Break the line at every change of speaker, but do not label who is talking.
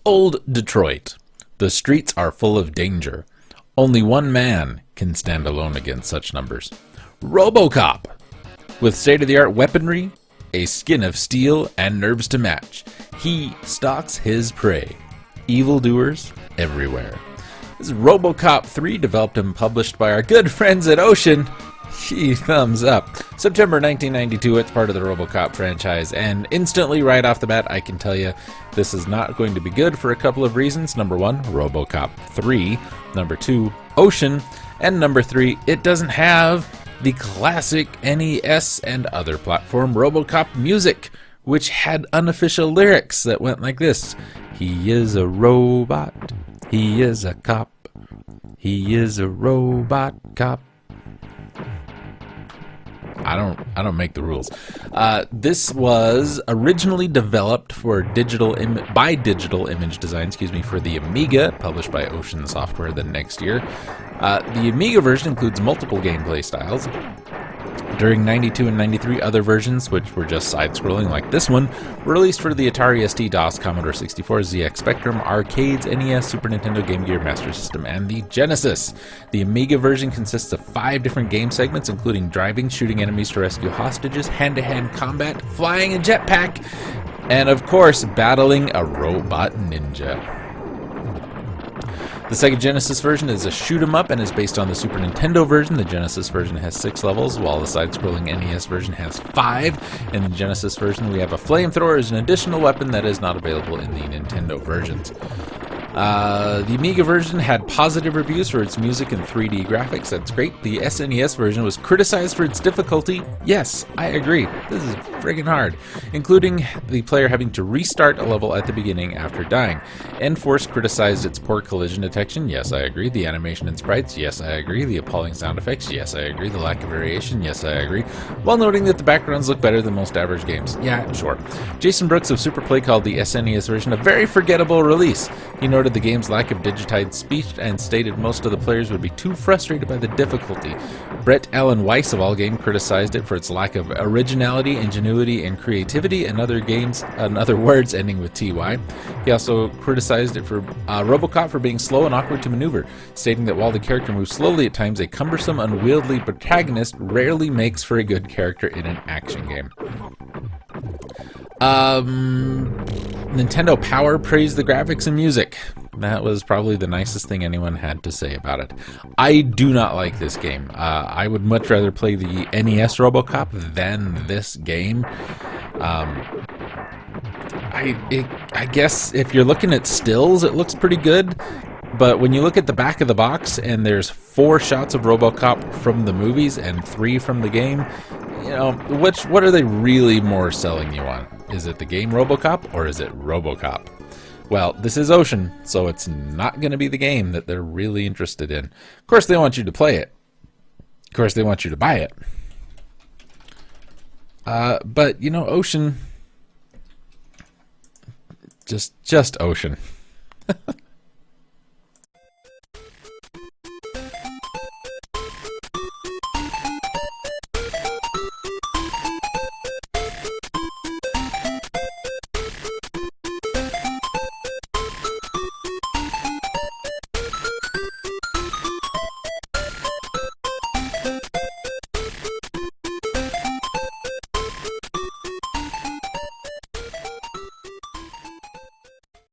Old Detroit. The streets are full of danger. Only one man can stand alone against such numbers. RoboCop. With state-of-the-art weaponry, a skin of steel, and nerves to match, he stalks his prey. Evildoers everywhere. This is RoboCop 3, developed and published by our good friends at Ocean. Gee, thumbs up. September 1992, it's part of the RoboCop franchise, and instantly, right off the bat, I can tell you this is not going to be good for a couple of reasons. Number one, RoboCop 3. Number two, Ocean. And number three, it doesn't have the classic NES and other platform RoboCop music, which had unofficial lyrics that went like this. He is a robot. He is a cop. He is a robot cop. I don't make the rules. This was originally developed for by Digital Image Design, for the Amiga, published by Ocean Software the next year. The Amiga version includes multiple gameplay styles. During 92 and 93, other versions, which were just side-scrolling like this one, were released for the Atari ST, DOS, Commodore 64, ZX Spectrum, arcades, NES, Super Nintendo, Game Gear, Master System, and the Genesis. The Amiga version consists of 5 different game segments, including driving, shooting enemies to rescue hostages, hand-to-hand combat, flying a jetpack, and of course, battling a robot ninja. The Sega Genesis version is a shoot-'em-up and is based on the Super Nintendo version. The Genesis version has 6 levels, while the side-scrolling NES version has 5. In the Genesis version, we have a flamethrower as an additional weapon that is not available in the Nintendo versions. The Amiga version had positive reviews for its music and 3D graphics. That's great. The SNES version was criticized for its difficulty. Yes, I agree. This is friggin' hard, including the player having to restart a level at the beginning after dying. Enforce criticized its poor collision detection. Yes, I agree. The animation and sprites. Yes, I agree. The appalling sound effects. Yes, I agree. The lack of variation. Yes, I agree. While noting that the backgrounds look better than most average games. Yeah, sure. Jason Brooks of Superplay called the SNES version a very forgettable release. He noted the game's lack of digitized speech and stated most of the players would be too frustrated by the difficulty. Brett Allen Weiss of All Game criticized it for its lack of originality, ingenuity, and creativity, and other words ending with TY. He also criticized it for RoboCop for being slow and awkward to maneuver, stating that while the character moves slowly at times, a cumbersome, unwieldy protagonist rarely makes for a good character in an action game. Nintendo Power praised the graphics and music. That was probably the nicest thing anyone had to say about it. I do not like this game. I would much rather play the NES RoboCop than this game. I guess if you're looking at stills, it looks pretty good. But when you look at the back of the box and there's 4 shots of RoboCop from the movies and 3 from the game, you know, what are they really more selling you on? Is it the game RoboCop or is it RoboCop? Well, this is Ocean, so it's not going to be the game that they're really interested in. Of course, they want you to play it. Of course, they want you to buy it. But, you know, Ocean... Just Ocean.